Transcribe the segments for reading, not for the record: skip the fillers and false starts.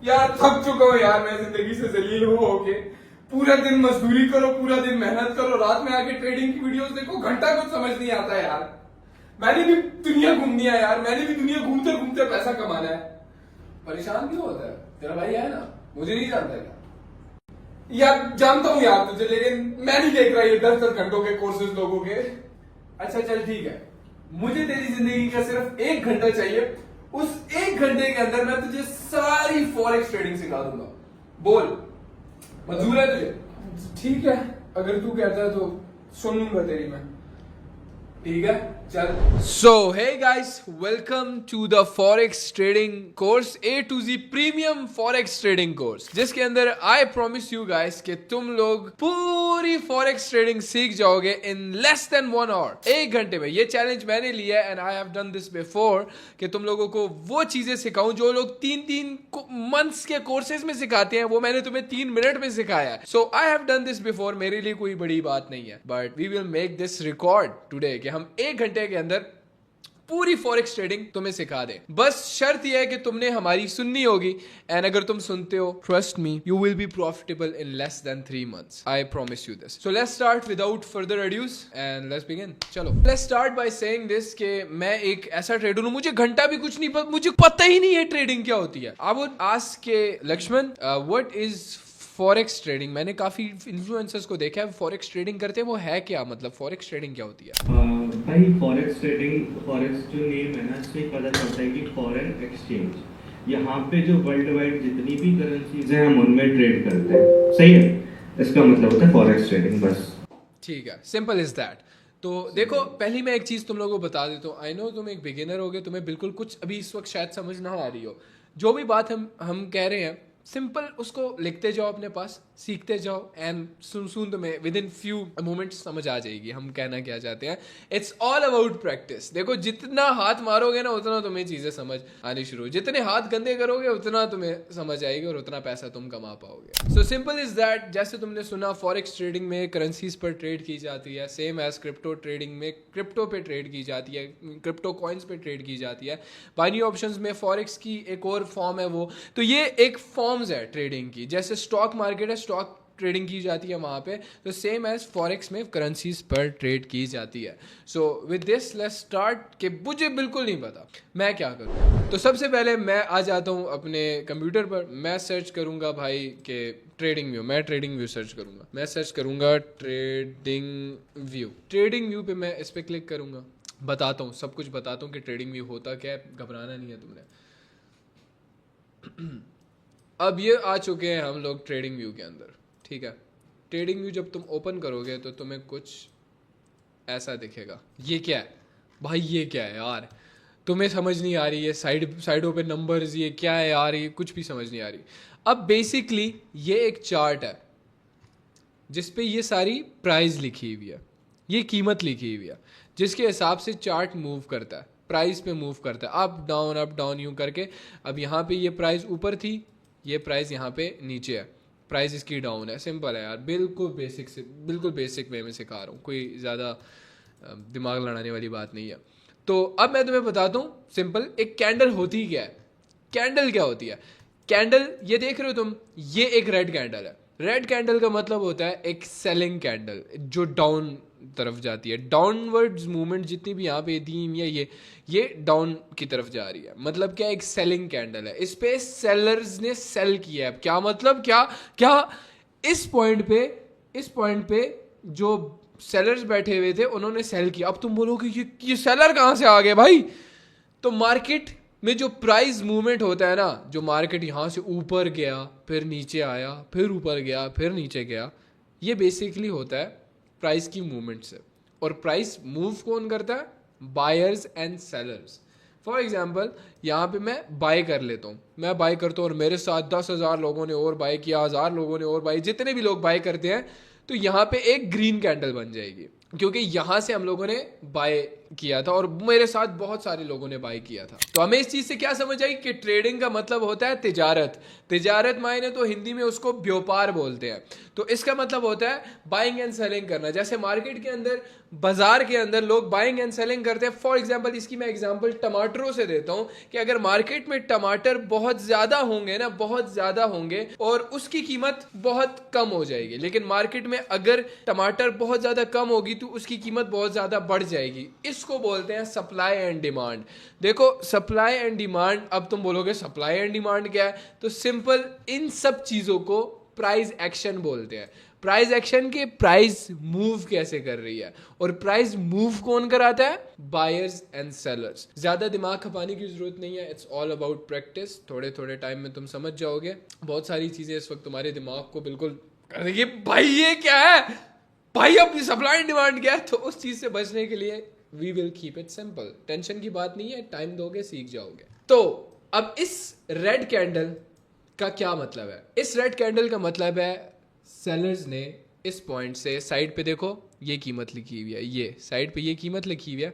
यार थक चुका हूँ यार मैं जिंदगी से जलील होके। पूरा दिन मजदूरी करो, पूरा दिन मेहनत करो, रात में आके ट्रेडिंग की वीडियोस देखो, घंटा कुछ समझ नहीं आता यार। मैंने भी दुनिया घूमनी है यार, मैंने भी दुनिया घूमते घूमते पैसा कमाना है। परेशान क्यों होता है? तेरा भाई है ना, मुझे नहीं जानता क्या? यार जानता हूँ यार तुझे, लेकिन मैं नहीं देख रहा ये 10-10 घंटों के कोर्सेज लोगों के। अच्छा चल ठीक है, मुझे तेरी जिंदगी का सिर्फ 1 घंटा चाहिए। उस 1 घंटे के अंदर मैं तुझे सारी फॉरेक्स ट्रेडिंग सिखा दूंगा। बोल, मंजूर है तुझे? ठीक है, अगर तू कहता है तो सुन लूंगा तेरी मैं। ठीक है चल। So hey guys, welcome to the forex trading course, A to Z premium forex trading course, जिसके अंदर I promise you guys कि तुम लोग पूरी forex trading सीख जाओगे in less than 1 hour, 1 घंटे में। ये चैलेंज मैंने लिया है and I have done this before कि तुम लोगों को वो चीजें सिखाऊं जो लोग 3-3 मंथ्स के कोर्सेज में सिखाते हैं, वो मैंने तुम्हें 3 मिनट में सिखाया है। So I have done this before, मेरे लिए कोई बड़ी बात नहीं है, but we will make this record today कि हम 1 घंटे के अंदर पूरी फॉरेक्स ट्रेडिंग तुम्हें सिखा दे। बस शर्त यह है कि तुमने हमारी सुननी होगी, एंड अगर तुम सुनते हो, trust me, you will be profitable in less than 3 months. I promise you this. So let's start without further adieu and let's begin. चलो let's start by saying this कि मैं एक ऐसा ट्रेडर हूं, मुझे घंटा भी कुछ नहीं पता, मुझे पता ही नहीं है ट्रेडिंग क्या होती है। आई would ask K Lakshman, what is forex trading? मैंने काफी इन्फ्लुएंसर्स को देखा है फॉरेक्स ट्रेडिंग करते हैं, वो है क्या? मतलब फॉरेक्स ट्रेडिंग क्या होती है? भाई फॉरेक्स ट्रेडिंग, फॉरेक्स जो नेम है ना, इससे पता चलता है कि फॉरेन एक्सचेंज। यहाँ पे जो वर्ल्ड वाइड जितनी भी करेंसीज हैं हम उनमें ट्रेड करते हैं, सही है? इसका मतलब होता है फॉरेक्स ट्रेडिंग, बस। ठीक है, सिंपल इज दैट। तो देखो, पहली मैं एक चीज तुम लोगों को बता देता हूँ। आई नो तुम एक बिगिनर होगे, तुम्हें बिल्कुल कुछ अभी इस वक्त शायद समझ ना आ रही हो। जो भी बात हम कह रहे हैं, सिंपल उसको लिखते जाओ अपने पास, सीखते जाओ, एंड सुन तुम्हें विद इन फ्यू मोमेंट्स समझ आ जाएगी हम कहना क्या चाहते हैं। It's all about practice. देखो, जितना हाथ मारोगे ना उतना तुम्हें चीजें समझ आनी शुरू, जितने हाथ गंदे करोगे उतना तुम्हें समझ आएगी और उतना पैसा तुम कमा पाओगे। So simple is that. जैसे तुमने सुना, फॉरेक्स ट्रेडिंग में करेंसीज पर ट्रेड की जाती है, सेम एज क्रिप्टो ट्रेडिंग में क्रिप्टो पे ट्रेड की जाती है, क्रिप्टो कॉइन्स पे ट्रेड की जाती है। बाइनरी ऑप्शंस में फॉरेक्स की एक और फॉर्म है वो। तो ये एक फॉर्म्स है ट्रेडिंग की। जैसे स्टॉक मार्केट है, स्टॉक ट्रेडिंग की जाती है वहाँ पे, तो सेम एज फॉरेक्स में करेंसीज पर ट्रेड की जाती है। सो विद दिस लेट्स स्टार्ट कि मुझे बिल्कुल नहीं पता मैं क्या करूँ। तो सबसे पहले मैं आ जाता हूँ अपने कंप्यूटर पर, मैं सर्च करूँगा भाई के ट्रेडिंग व्यू। मैं ट्रेडिंग व्यू सर्च करूँगा, मैं सर्च करूँगा ट्रेडिंग व्यू। ट्रेडिंग व्यू पे मैं इस पर क्लिक करूँगा, बताता हूँ, सब कुछ बताता हूँ कि ट्रेडिंग व्यू होता क्या है, घबराना नहीं है तुमने। अब ये आ चुके हैं हम लोग ट्रेडिंग व्यू के अंदर, ठीक है। ट्रेडिंग व्यू जब तुम ओपन करोगे तो तुम्हें कुछ ऐसा दिखेगा। ये क्या है भाई? ये क्या है यार? तुम्हें समझ नहीं आ रही है? साइडों पे नंबर्स, ये क्या है यार? ये कुछ भी समझ नहीं आ रही। अब बेसिकली ये एक चार्ट है जिसपे ये सारी प्राइस लिखी हुई है, ये कीमत लिखी हुई है, जिसके हिसाब से चार्ट मूव करता है, प्राइस पे मूव करता है, अप डाउन यूं करके। अब यहाँ पे ये प्राइस ऊपर थी, ये प्राइस यहाँ पे नीचे है, प्राइस इसकी डाउन है। सिंपल है यार, बिल्कुल बेसिक वे में सिखा रहा हूँ, कोई ज़्यादा दिमाग लड़ाने वाली बात नहीं है। तो अब मैं तुम्हें बताता हूँ सिंपल, एक कैंडल होती क्या है। कैंडल क्या होती है? कैंडल, ये देख रहे हो तुम, ये एक रेड कैंडल है। रेड कैंडल का मतलब होता है एक सेलिंग कैंडल जो डाउन तरफ जाती है। डाउनवर्ड्स मूवमेंट जितनी भी यहाँ पे दीन या ये डाउन की तरफ जा रही है। मतलब क्या? एक सेलिंग कैंडल है, इस पे सेलर्स ने सेल किया है। क्या मतलब? क्या इस पॉइंट पे जो सेलर्स बैठे हुए थे उन्होंने सेल किया। अब तुम बोलोगे ये सेलर कहाँ से आ गए भाई? तो मार्केट में जो प्राइस मूवमेंट होता है ना, जो मार्केट यहाँ से ऊपर गया, फिर नीचे आया, फिर ऊपर गया, फिर नीचे गया, ये बेसिकली होता है प्राइस की मूवमेंट से। और प्राइस मूव कौन करता है? Buyers and sellers. For example, यहाँ पे मैं बाय कर लेता हूँ, मैं बाय करता हूँ और मेरे साथ 10,000 लोगों ने और बाय किया, 1,000 लोगों ने और बाय, जितने भी लोग बाय करते हैं, तो यहाँ पे एक ग्रीन कैंडल बन जाएगी, क्योंकि यहाँ से हम लोगों ने बाय किया था और मेरे साथ बहुत सारे लोगों ने बाई किया था। तो हमें इस चीज से क्या समझ आई कि ट्रेडिंग का मतलब होता है तिजारत। तिजारत मायने तो हिंदी में उसको व्यापार बोलते हैं। तो इसका मतलब होता है बाइंग एंड सेलिंग करना। जैसे मार्केट के अंदर, बाजार के अंदर लोग बाइंग एंड सेलिंग करते हैं। फॉर एग्जांपल, इसकी मैं एग्जांपल टमाटरों से देता हूं कि अगर मार्केट में टमाटर बहुत ज्यादा होंगे ना, बहुत ज्यादा होंगे और उसकी कीमत बहुत कम हो जाएगी, लेकिन मार्केट में अगर टमाटर बहुत ज्यादा कम होगी तो उसकी कीमत बहुत ज्यादा बढ़ जाएगी। इसको बोलते हैं सप्लाई एंड डिमांड। देखो सप्लाई एंड डिमांड, अब तुम बोलोगे सप्लाई एंड डिमांड क्या है, तो सिंपल, इन सब चीजों को प्राइस एक्शन बोलते हैं। प्राइस एक्शन के प्राइस मूव कैसे कर रही है, और प्राइस मूव कौन कराता है, बायर्स एंड सेलर्स। ज्यादा दिमाग खपाने की जरूरत नहीं है, इट्स ऑल अबाउट प्रैक्टिस। थोड़े थोड़े टाइम में तुम समझ जाओगे। बहुत सारी चीजें इस वक्त तुम्हारे दिमाग को बिल्कुल कर देगी, भाई ये क्या है, भाई अब सप्लाई एंड डिमांड क्या है। तो उस चीज से बचने के लिए we will keep it simple. Tension की बात नहीं है, टाइम दोगे सीख जाओगे। तो अब इस रेड कैंडल का क्या मतलब है? इस रेड कैंडल का मतलब है सेलर्स ने इस पॉइंट से, साइड पे देखो ये कीमत लिखी हुई है, ये साइड पे ये कीमत लिखी हुई है,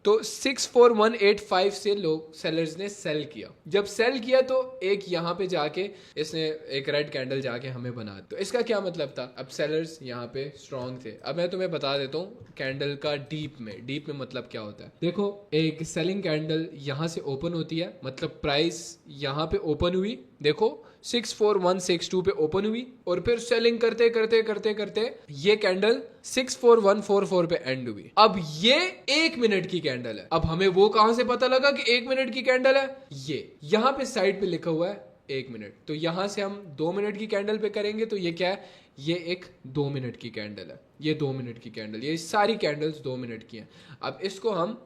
तो 64185 से लोग सेलर्स ने सेल किया। जब सेल किया तो एक यहाँ पे जाके इसने एक रेड कैंडल जाके हमें बना। तो इसका क्या मतलब था? अब सेलर्स यहाँ पे स्ट्रांग थे। अब मैं तुम्हें बता देता हूँ कैंडल का डीप में मतलब क्या होता है। देखो एक सेलिंग कैंडल यहाँ से ओपन होती है, मतलब प्राइस यहाँ पे ओपन हुई, देखो 64162 पे ओपन हुई और फिर सेलिंग करते करते करते करते ये कैंडल 64144 पे एंड हुई। अब ये 1 मिनट की कैंडल है। अब हमें वो कहां से पता लगा कि 1 मिनट की कैंडल है? ये यहां पे साइड पे लिखा हुआ है 1 मिनट। तो यहां से हम 2 मिनट की कैंडल पे करेंगे तो ये क्या है, ये एक 2 मिनट की कैंडल है। ये 2 मिनट की कैंडल, ये सारी कैंडल्स 2 मिनट की हैं। अब इसको हम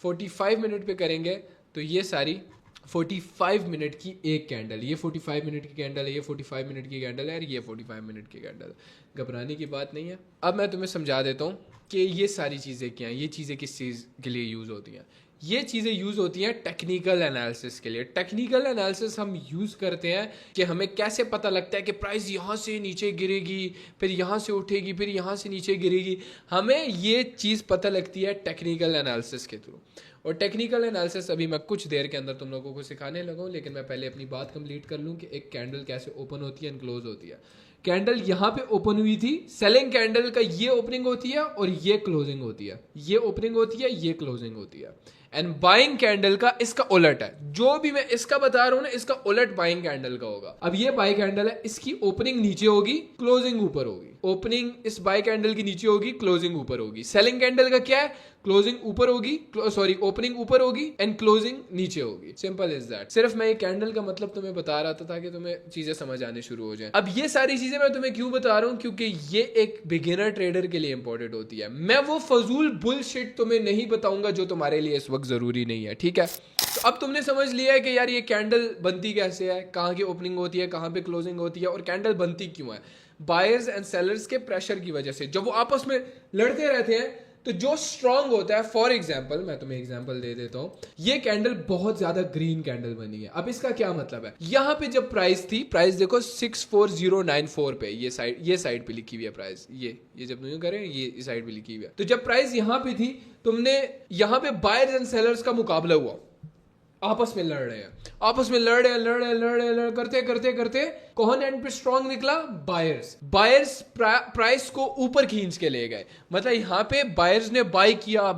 45 मिनट पे करेंगे तो ये सारी 45 मिनट की एक कैंडल, ये 45 मिनट की कैंडल है, ये 45 मिनट की कैंडल है और ये 45 मिनट की कैंडल है। घबराने की बात नहीं है। अब मैं तुम्हें समझा देता हूँ कि ये सारी चीज़ें क्या हैं, ये चीज़ें किस चीज़ के लिए यूज़ होती हैं। ये चीज़ें यूज़ होती हैं टेक्निकल एनालिसिस के लिए। टेक्निकल एनालिसिस हम यूज़ करते हैं कि हमें कैसे पता लगता है कि प्राइस यहाँ से नीचे गिरेगी, फिर यहाँ से उठेगी, फिर यहाँ से नीचे गिरेगी। हमें ये चीज़ पता लगती है टेक्निकल एनालिसिस के थ्रू। और टेक्निकल एनालिसिस अभी मैं कुछ देर के अंदर तुम लोगों को सिखाने लगा हूँ, लेकिन मैं पहले अपनी बात कंप्लीट कर लूँ कि एक कैंडल कैसे ओपन होती है एंड क्लोज होती है। कैंडल यहाँ पे ओपन हुई थी, सेलिंग कैंडल का ये ओपनिंग होती है और ये क्लोजिंग होती है। ये ओपनिंग होती है, ये क्लोजिंग होती है। एंड बाइंग कैंडल का इसका उलट है। जो भी मैं इसका बता रहा हूं ना, इसका उलट बाइंग कैंडल का होगा। अब ये बाई कैंडल है, इसकी ओपनिंग नीचे होगी, क्लोजिंग ऊपर होगी। ओपनिंग इस बाई कैंडल की नीचे होगी, क्लोजिंग ऊपर होगी। सेलिंग कैंडल का क्या है, क्लोजिंग ऊपर होगी, सॉरी ओपनिंग ऊपर होगी एंड क्लोजिंग नीचे होगी। Simple is that. सिर्फ मैं ये कैंडल का मतलब तुम्हें बता रहा था ताकि तुम्हें चीजें समझ आने शुरू हो जाए। अब ये सारी चीजें मैं तुम्हें क्यों बता रहा हूं, क्योंकि ये एक बिगिनर ट्रेडर के लिए इंपॉर्टेंट होती है। मैं वो फजूल बुलशिट तुम्हें नहीं बताऊंगा जो तुम्हारे लिए इस वक्त जरूरी नहीं है, ठीक है। तो अब तुमने समझ लिया है कि यार ये कैंडल बनती कैसे है, कहाँ की ओपनिंग होती है, कहाँ पे क्लोजिंग होती है और कैंडल बनती क्यों है। बायर्स एंड सेलर्स के प्रेशर की वजह से। जब वो आपस में लड़ते रहते हैं तो जो स्ट्रांग होता है, फॉर एग्जाम्पल मैं तुम्हें एग्जाम्पल दे देता हूं, ये कैंडल बहुत ज्यादा ग्रीन कैंडल बनी है। अब इसका क्या मतलब है, यहां पे जब प्राइस थी, प्राइस देखो 64094 पे, ये साइड पे लिखी हुई है प्राइस, ये जब तुम करें ये साइड पे लिखी हुई है। तो जब प्राइस यहां पे थी, तुमने यहां पे बायर्स एंड सेलर्स का मुकाबला हुआ, आपस में लड़ रहे हैं, आपस में लड़ रहे करते करते करते कौन एंड पे स्ट्रांग निकला, बायर्स प्राइस को ऊपर खींच के ले गए। मतलब यहाँ पे बायर्स ने बाय किया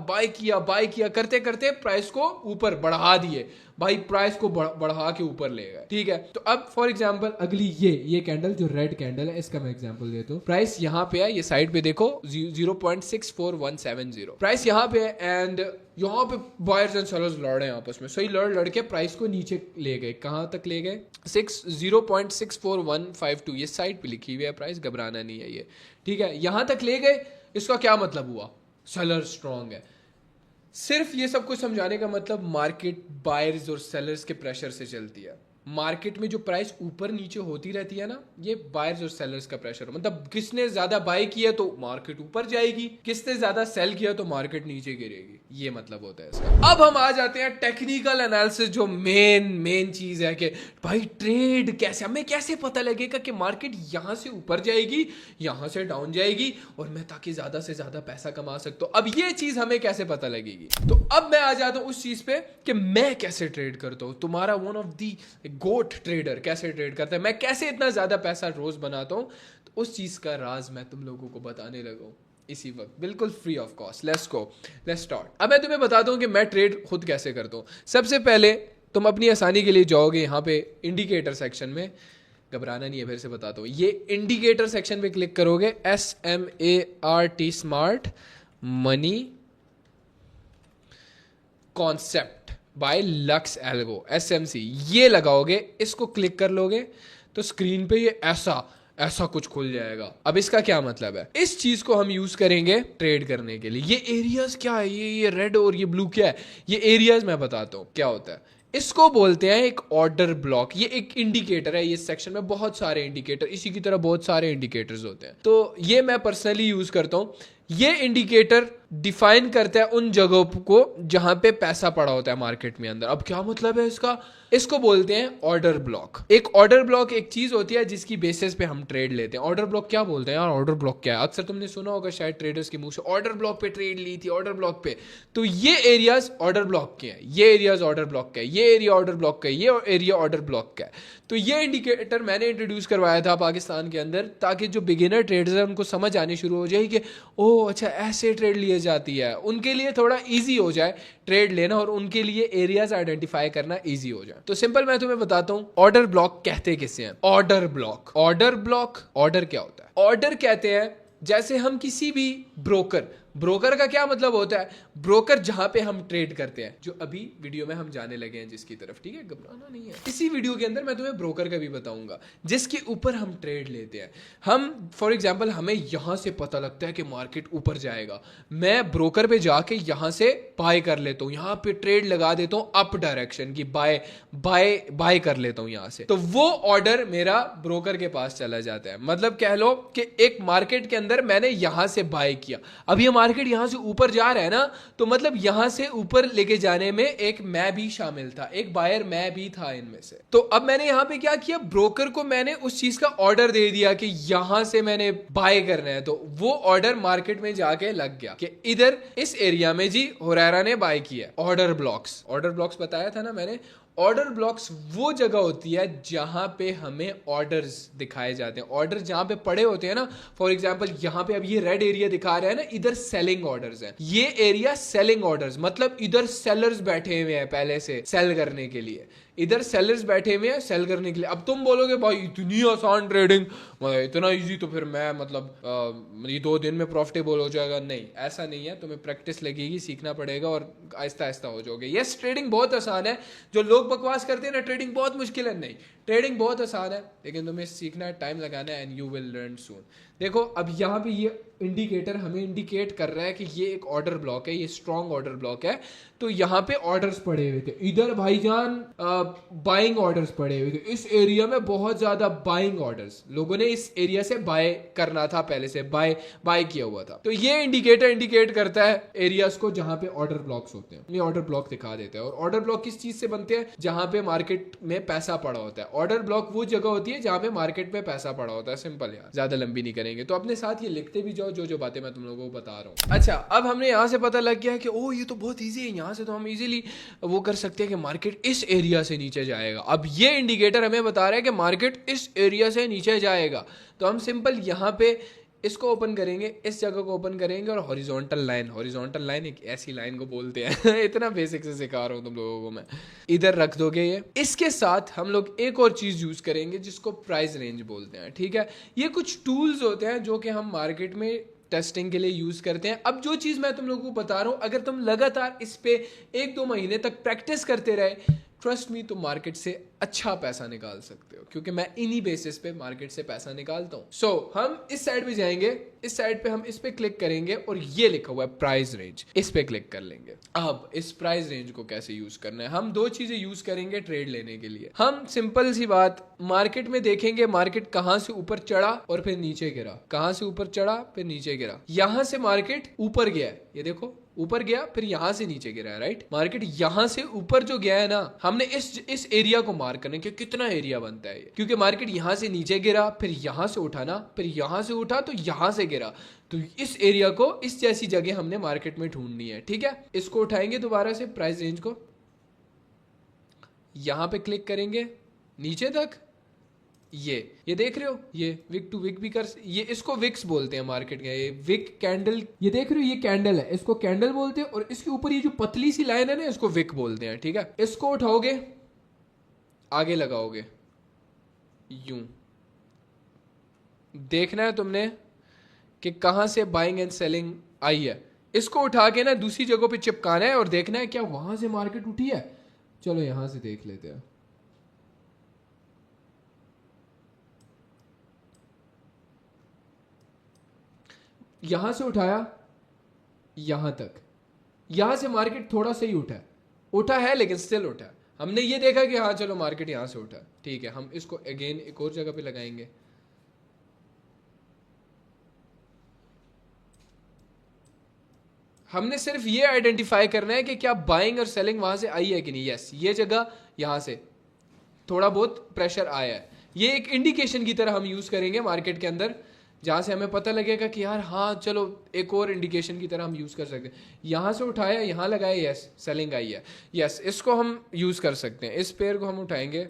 करते करते प्राइस को ऊपर बढ़ा दिए, भाई प्राइस को बढ़ा के ऊपर ले गए, ठीक है। तो अब फॉर एग्जांपल अगली ये कैंडल जो रेड कैंडल है, इसका मैं एग्जांपल देता हूँ। प्राइस यहाँ पे है, ये साइड पे देखो 0.64170 प्राइस यहाँ पे है एंड यहाँ पे बायर्स एंड सेलर्स लड़ रहे हैं आपस में, सही लड़ के प्राइस को नीचे ले गए। कहाँ तक ले गए, 0.64152, ये साइड पे लिखी हुई है प्राइस, घबराना नहीं है ये, ठीक है। यहां तक ले गए, इसका क्या मतलब हुआ, सेलर स्ट्रांग है। सिर्फ ये सब कुछ समझाने का मतलब मार्केट बायर्स और सेलर्स के प्रेशर से चलती है। मार्केट में जो प्राइस ऊपर नीचे होती रहती है ना, ये बायर्स और सेलर्स का प्रेशर, मतलब किसने ज्यादा बाय किया तो मार्केट ऊपर जाएगी, किसने ज्यादा सेल किया तो मार्केट नीचे गिरेगी, ये मतलब होता है इसका। अब हम आ जाते हैं टेक्निकल एनालिसिस, जो मेन चीज है कि भाई ट्रेड कैसे, हमें कैसे पता लगेगा कि मार्केट यहां से ऊपर जाएगी, यहां से डाउन जाएगी, और मैं ताकि ज्यादा से ज्यादा पैसा कमा सकता हूं। अब ये चीज हमें कैसे पता लगेगी, तो अब मैं आ जाता हूं उस चीज पे कि मैं कैसे ट्रेड करता हूं। तुम्हारा one of the GOAT trader कैसे ट्रेड करता है, मैं कैसे इतना ज्यादा पैसा रोज बनाता हूं, तो उस चीज का राज मैं तुम लोगों को बताने लगा हूं इसी वक्त, बिल्कुल free of cost. Let's start. अब मैं तुम्हें बताता हूं कि मैं ट्रेड खुद कैसे करता हूं। सबसे पहले तुम अपनी आसानी के लिए जाओगे यहाँ पे इंडिकेटर सेक्शन में, घबराना नहीं है, फिर से बताता हूँ, ये इंडिकेटर सेक्शन पे क्लिक करोगे, SMART smart money concept bye lux algo, SMC, ये लगाओगे, इसको क्लिक कर लोगे तो स्क्रीन पे ये ऐसा कुछ खुल जाएगा। अब इसका क्या मतलब है, इस चीज को हम यूज करेंगे ट्रेड करने के लिए। ये एरियाज क्या है, ये रेड और ये ब्लू क्या है, ये एरियाज मैं बताता हूं क्या होता है। इसको बोलते हैं एक ऑर्डर ब्लॉक, ये एक इंडिकेटर है। ये सेक्शन में बहुत सारे इंडिकेटर, इसी की तरह बहुत सारे इंडिकेटर्स होते हैं, तो ये मैं पर्सनली यूज करता हूं। ये इंडिकेटर डिफाइन करता है उन जगहों को जहां पे पैसा पड़ा होता है मार्केट में अंदर। अब क्या मतलब है इसका, इसको बोलते हैं ऑर्डर ब्लॉक। एक ऑर्डर ब्लॉक एक चीज होती है जिसकी बेसिस पे हम ट्रेड लेते हैं। ऑर्डर ब्लॉक क्या बोलते हैं यार, ऑर्डर ब्लॉक क्या है, अक्सर तुमने सुना होगा शायद ट्रेडर्स के मुंह से, ऑर्डर ब्लॉक पे ट्रेड ली थी, ऑर्डर ब्लॉक पे। तो ये एरियाज ऑर्डर ब्लॉक के हैं, ये एरियाज ऑर्डर ब्लॉक का है, ये एरिया ऑर्डर ब्लॉक का है, ये एरिया ऑर्डर ब्लॉक का है। तो ये इंडिकेटर मैंने इंट्रोड्यूस करवाया था पाकिस्तान के अंदर, ताकि जो बिगिनर ट्रेडर्स हैं उनको समझ आनी शुरू हो जाए कि ओह अच्छा ऐसे ट्रेड लिए जाती है, उनके लिए थोड़ा इजी हो जाए ट्रेड लेना और उनके लिए एरियाज आइडेंटिफाई करना इजी हो जाए। तो सिंपल मैं तुम्हें बताता हूं ऑर्डर ब्लॉक कहते किसे हैं। ऑर्डर ब्लॉक, ऑर्डर क्या होता है, ऑर्डर कहते हैं जैसे हम किसी भी ब्रोकर का क्या मतलब होता है, ब्रोकर जहां पे हम ट्रेड करते हैं, जो अभी वीडियो में हम जाने लगे हैं जिसकी तरफ, ठीक है, घबराना नहीं है। इसी वीडियो के अंदर मैं तुम्हें ब्रोकर का भी बताऊंगा जिसके ऊपर हम ट्रेड लेते हैं। हम फॉर एग्जांपल हमें यहां से पता लगता है कि मार्केट ऊपर जाएगा, मैं ब्रोकर पे जाके यहां से बाय कर लेता हूं, यहां पे ट्रेड लगा देता हूं अप डायरेक्शन की, बाय कर लेता हूं यहां से, तो वो ऑर्डर मेरा ब्रोकर के पास चला जाता है। मतलब कह लो कि एक मार्केट के अंदर मैंने यहां से बाय किया, अब ये मार्केट यहां से ऊपर जा रहा है ना, तो मतलब यहां से ऊपर लेके जाने में एक मैं भी शामिल था, एक बायर मैं भी था इनमें से। तो अब मैंने यहां पे क्या किया, ब्रोकर को मैंने उस चीज का ऑर्डर दे दिया कि यहां से मैंने बाय करना है, तो वो ऑर्डर मार्केट में जाके लग गया कि इधर इस एरिया में जी हुरैरा ने बाय किया। ऑर्डर ब्लॉक्स बताया था ना मैंने। ऑर्डर ब्लॉक्स वो जगह होती है जहां पे हमें ऑर्डर्स दिखाए जाते हैं, ऑर्डर जहां पे पड़े होते हैं ना। फॉर एग्जांपल यहां पे अब ये रेड एरिया दिखा रहा है ना, इधर सेलिंग ऑर्डर्स हैं, ये एरिया सेलिंग ऑर्डर्स, मतलब इधर सेलर्स बैठे हुए हैं पहले से सेल करने के लिए, इधर सेलर्स बैठे हुए हैं सेल करने के लिए। अब तुम बोलोगे भाई इतनी आसान ट्रेडिंग, इतना इजी, तो फिर मैं मतलब ये 2 दिन में प्रॉफिटेबल हो जाएगा। नहीं, ऐसा नहीं है, तुम्हें प्रैक्टिस लगेगी, सीखना पड़ेगा और आहिस्ता आहिस्ता हो जाओगे। यस, ट्रेडिंग बहुत आसान है। जो लोग बकवास करते हैं ना ट्रेडिंग बहुत मुश्किल है, नहीं, ट्रेडिंग बहुत आसान है, लेकिन तुम्हें सीखना है, टाइम लगाना है, एंड यू विल लर्न सून। देखो अब यहाँ पे ये इंडिकेटर हमें इंडिकेट कर रहा है कि ये एक ऑर्डर ब्लॉक है, ये स्ट्रॉन्ग ऑर्डर ब्लॉक है। तो यहाँ पे ऑर्डर्स पड़े हुए थे, इधर भाईजान बाइंग ऑर्डर्स पड़े हुए थे, इस एरिया में बहुत ज्यादा बाइंग ऑर्डर्स, लोगों ने इस एरिया से बाय करना था, पहले से बाय किया हुआ था। तो ये इंडिकेटर इंडिकेट करता है एरियाज को जहां पे ऑर्डर ब्लॉक्स होते हैं, ये ऑर्डर ब्लॉक दिखा देता है। और ऑर्डर ब्लॉक किस चीज से बनते हैं, जहां पे मार्केट में पैसा पड़ा होता है। ऑर्डर ब्लॉक वो जगह होती है जहां पे मार्केट में पैसा पड़ा होता है। सिंपल यार, ज्यादा लंबी नहीं करेंगे, तो अपने साथ ये लिखते भी जाओ जो बातें मैं तुम लोगों को बता रहा हूँ। अच्छा, अब हमने यहाँ से पता लग गया कि ओ ये तो बहुत ईजी है, यहाँ से तो हम इजीली वो कर सकते हैं कि मार्केट इस एरिया से नीचे जाएगा। अब ये इंडिकेटर हमें बता रहा है कि मार्केट इस एरिया से नीचे जाएगा, तो हम सिंपल यहाँ पे इसको ओपन करेंगे, इस जगह को ओपन करेंगे और हॉरिजॉन्टल लाइन एक ऐसी लाइन को बोलते हैं इतना बेसिक से सिखा रहा हूँ तुम लोगों को मैं, इधर रख दोगे ये। इसके साथ हम लोग एक और चीज यूज करेंगे जिसको प्राइस रेंज बोलते हैं, ठीक है। ये कुछ टूल्स होते हैं जो कि हम मार्केट में टेस्टिंग के लिए यूज करते हैं। अब जो चीज मैं तुम लोगों को बता रहा हूं, अगर तुम लगातार इस पे 1-2 महीने तक प्रैक्टिस करते रहे, ट्रस्ट मी, तुम मार्केट से अच्छा पैसा निकाल सकते हो, क्योंकि मैं इन्हीं बेसिस पे मार्केट से पैसा निकालता हूं। सो हम इस साइड पे जाएंगे, इस साइड पे हम इस पे क्लिक करेंगे और ये लिखा हुआ है प्राइस रेंज, इस पे क्लिक कर लेंगे। अब इस प्राइस रेंज को कैसे यूज करना है, हम दो चीजें यूज करेंगे ट्रेड लेने के लिए। हम सिंपल सी बात, मार्केट में देखेंगे मार्केट कहां से ऊपर चढ़ा और फिर नीचे गिरा, कहां से ऊपर चढ़ा फिर नीचे गिरा। यहां से मार्केट ऊपर गया है, ये देखो ऊपर गया फिर यहां से नीचे गिरा है, राइट। मार्केट यहां से ऊपर जो गया है ना, हमने इस एरिया को मार्क करना है कि कितना एरिया बनता है ये, क्योंकि मार्केट यहां से नीचे गिरा फिर यहां से उठा ना, फिर यहां से उठा तो यहां से गिरा, तो इस एरिया को, इस जैसी जगह हमने मार्केट में ढूंढनी है, ठीक है। इसको उठाएंगे दोबारा से प्राइस रेंज को, यहां पे क्लिक करेंगे नीचे तक, ये देख रहे हो, ये विक टू विक भी कर, ये इसको विक्स बोलते हैं मार्केट का, ये विक कैंडल, ये देख रहे हो ये कैंडल है, इसको कैंडल बोलते हैं, और इसके ऊपर ये जो पतली सी लाइन है ना, इसको विक बोलते हैं, ठीक है। इसको उठाओगे आगे लगाओगे, यूं देखना है तुमने कि कहां से बाइंग एंड सेलिंग आई है। इसको उठा के ना दूसरी जगहों पे चिपकाना है और देखना है क्या वहां से मार्केट उठी है। चलो यहां से देख लेते हैं, यहां से उठाया यहां तक, यहां से मार्केट थोड़ा सही उठा है लेकिन स्टिल उठा है। हमने ये देखा कि हाँ चलो मार्केट यहां से उठा, ठीक है। हम इसको अगेन एक और जगह पे लगाएंगे, हमने सिर्फ ये आइडेंटिफाई करना है कि क्या बाइंग और सेलिंग वहां से आई है कि नहीं। यस, ये जगह यहां से थोड़ा बहुत प्रेशर आया है, ये एक इंडिकेशन की तरह हम यूज करेंगे मार्केट के अंदर, जहां से हमें पता लगेगा कि यार हाँ चलो, एक और इंडिकेशन की तरह हम यूज कर सकते हैं। यहां से उठाया, यहां लगाया, यस सेलिंग आई है, यस इसको हम यूज कर सकते हैं। इस पेयर को हम उठाएंगे,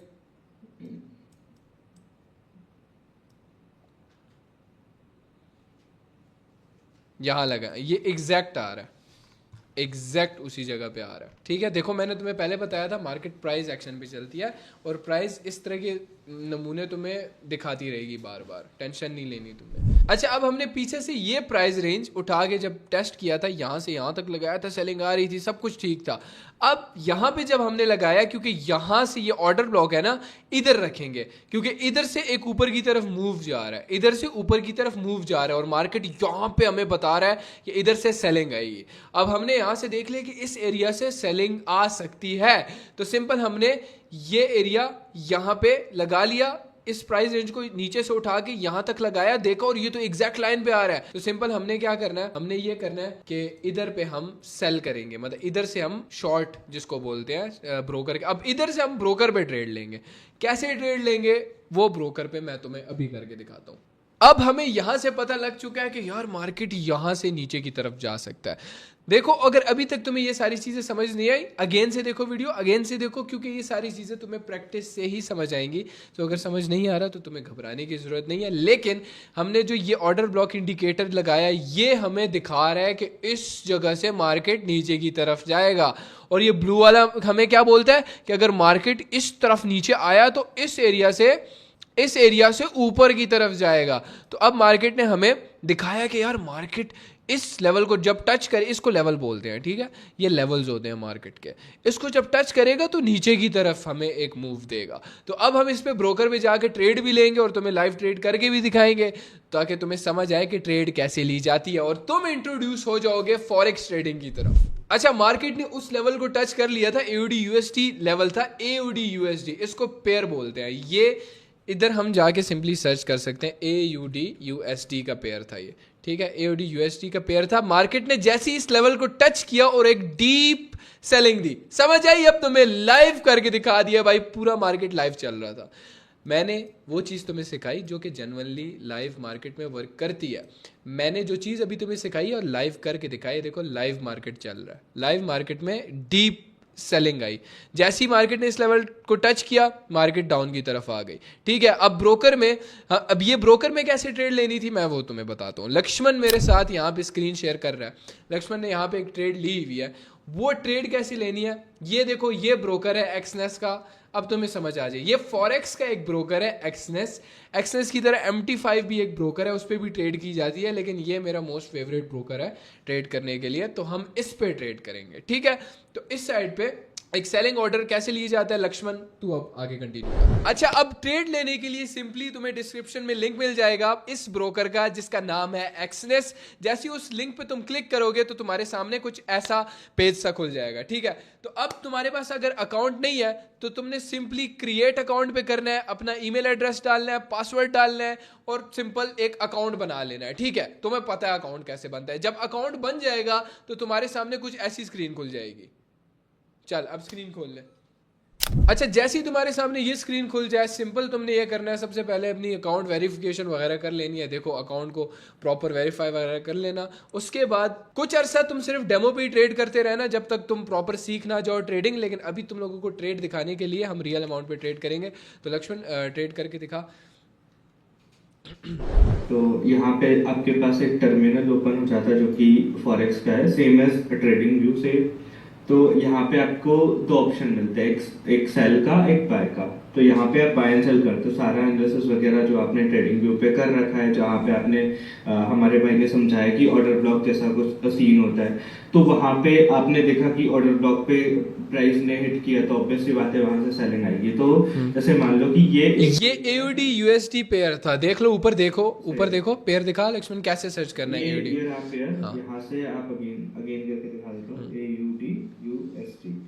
यहां लगा, ये एग्जैक्ट आ रहा है, एग्जैक्ट उसी जगह पे आ रहा है, ठीक है। देखो मैंने तुम्हें पहले बताया था मार्केट प्राइस एक्शन पे चलती है, और प्राइस इस तरह के नमूने तुम्हें दिखाती रहेगी बार बार, टेंशन नहीं लेनी तुम्हें। अच्छा, अब हमने पीछे से ये प्राइस रेंज उठा के जब टेस्ट किया था, यहां से यहां तक लगाया था, सेलिंग आ रही थी, सब कुछ ठीक था। अब यहां पे जब हमने लगाया, क्योंकि यहां से ये ऑर्डर ब्लॉक है ना, इधर रखेंगे, क्योंकि इधर से एक ऊपर की तरफ मूव जा रहा है, इधर से ऊपर की तरफ मूव जा रहा है, और मार्केट यहां पे हमें बता रहा है कि इधर से सेलिंग आएगी। अब हमने यहां से देख लिया कि इस एरिया से सेलिंग आ सकती है, तो सिंपल हमने ये एरिया यहां पे लगा लिया, इस प्राइस रेंज को नीचे से उठा के यहां तक लगाया, देखो और ये तो एग्जैक्ट लाइन पे आ रहा है। तो सिंपल हमने क्या करना है, हमने ये करना है कि इधर पे हम सेल करेंगे, मतलब इधर से हम शॉर्ट जिसको बोलते हैं ब्रोकर के। अब इधर से हम ब्रोकर पे ट्रेड लेंगे, कैसे ट्रेड लेंगे वो ब्रोकर पे मैं तुम्हें अभी करके दिखाता हूं। अब हमें यहां से पता लग चुका है कि यार मार्केट यहां से नीचे की तरफ जा सकता है। देखो अगर अभी तक तुम्हें ये सारी चीजें समझ नहीं आई, अगेन से देखो वीडियो, अगेन से देखो, क्योंकि ये सारी चीजें तुम्हें प्रैक्टिस से ही समझ आएंगी। तो अगर समझ नहीं आ रहा तो तुम्हें घबराने की जरूरत नहीं है। लेकिन हमने जो ये ऑर्डर ब्लॉक इंडिकेटर लगाया, ये हमें दिखा रहा है कि इस जगह से मार्केट नीचे की तरफ जाएगा, और ये ब्लू वाला हमें क्या बोलता है कि अगर मार्केट इस तरफ नीचे आया तो इस एरिया से ऊपर की तरफ जाएगा। तो अब मार्केट ने हमें दिखाया कि यार मार्केट इस लेवल को जब टच करे, इसको लेवल बोलते हैं, ठीक है, ये लेवल्स होते हैं मार्केट के, इसको जब टच करेगा तो नीचे की तरफ हमें एक मूव देगा। तो अब हम इस पे ब्रोकर पे जाके ट्रेड भी लेंगे और तुम्हें लाइव ट्रेड करके भी दिखाएंगे, ताकि तुम्हें समझ आए कि ट्रेड कैसे ली जाती है, और तुम इंट्रोड्यूस हो जाओगे फॉरेक्स ट्रेडिंग की तरफ। अच्छा, मार्केट ने उस लेवल को टच कर लिया था, AUD USD लेवल था, AUD USD, इसको पेयर बोलते हैं। ये इधर हम जाके सिंपली सर्च कर सकते हैं, AUD USD का पेयर था ये, ठीक है, AUD USD का पेयर था। मार्केट ने जैसे ही इस लेवल को टच किया और एक डीप सेलिंग दी, समझ आई। अब तुम्हें लाइव करके दिखा दिया भाई, पूरा मार्केट लाइव चल रहा था। मैंने वो चीज़ तुम्हें सिखाई जो कि जनरली लाइव मार्केट में वर्क करती है। मैंने जो चीज़ अभी तुम्हें सिखाई और लाइव करके दिखाई, देखो लाइव मार्केट चल रहा है, लाइव मार्केट में डीप सेलिंग आई, जैसी मार्केट ने इस लेवल को टच किया मार्केट डाउन की तरफ आ गई, ठीक है। अब ब्रोकर में, अब ये ब्रोकर में कैसे ट्रेड लेनी थी मैं वो तुम्हें बताता हूँ। लक्ष्मण मेरे साथ यहाँ पे स्क्रीन शेयर कर रहा है, लक्ष्मण ने यहाँ पे एक ट्रेड ली हुई है, वो ट्रेड कैसे लेनी है ये देखो। ये ब्रोकर है एक्सनेस का, अब तुम्हें समझ आ जाए, ये फॉरेक्स का एक ब्रोकर है एक्सनेस की तरह MT5 भी एक ब्रोकर है, उस पर भी ट्रेड की जाती है, लेकिन ये मेरा मोस्ट फेवरेट ब्रोकर है ट्रेड करने के लिए, तो हम इस पे ट्रेड करेंगे, ठीक है। तो इस साइड पे एक सेलिंग ऑर्डर कैसे लिए जाता है लक्ष्मण, तू अब आगे कंटिन्यू। अच्छा, अब ट्रेड लेने के लिए सिंपली तुम्हें डिस्क्रिप्शन में लिंक मिल जाएगा इस ब्रोकर का जिसका नाम है एक्सनेस। जैसे ही उस लिंक पे तुम क्लिक करोगे तो तुम्हारे सामने कुछ ऐसा पेज सा खुल जाएगा, ठीक है। तो अब तुम्हारे पास अगर अकाउंट नहीं है तो तुमने सिंपली क्रिएट अकाउंट पे करना है, अपना ईमेल एड्रेस डालना है, पासवर्ड डालना है और सिंपल एक अकाउंट बना लेना है, ठीक है। तुम्हें पता है अकाउंट कैसे बनता है। जब अकाउंट बन जाएगा तो तुम्हारे सामने कुछ ऐसी स्क्रीन खुल जाएगी। चल अब स्क्रीन खोल ले। अच्छा, जैसे ही तुम्हारे सामने ये स्क्रीन खुल जाए, सिंपल तुमने ये करना है, सबसे पहले अपनी अकाउंट वेरिफिकेशन वगैरह कर लेनी है। देखो अकाउंट को प्रॉपर वेरीफाई वगैरह कर लेना। उसके बाद कुछ अरसा तुम सिर्फ डेमो पे ही ट्रेड करते रहना जब तक तुम प्रॉपर सीख ना जाओ ट्रेडिंग। लेकिन अभी तुम लोगों को ट्रेड दिखाने के लिए हम रियल अमाउंट पे ट्रेड करेंगे। तो लक्ष्मण ट्रेड करके दिखा। तो यहाँ पे आपके पास एक टर्मिनल ओपन हो जाता है जो कि फॉरेक्स का है, सेम एज ट्रेडिंग व्यू से। तो यहाँ पे आपको दो ऑप्शन मिलते हैं, एक सेल का, एक बाय का। तो यहाँ पे आप बाय एंड सेल करते हो, सारा एनालिसिस वगैरह जो आपने ट्रेडिंग व्यू पे कर रखा है, जहाँ पे आपने हमारे भाई ने समझाया कि ऑर्डर ब्लॉक जैसा कुछ सीन होता है। तो वहाँ पे आपने देखा कि ऑर्डर ब्लॉक पे प्राइस ने हिट किया तो ऑब्वियसली बात है वहां से सेलिंग आएगी। तो जैसे मान लो कि ये AUD USD पेयर था, देख लो ऊपर, देखो ऊपर देखो, पेयर दिखा लक्ष्मण, कैसे सर्च करना है AUD। यहाँ से आप अगेन करके दिखा देता हूँ, AUD USD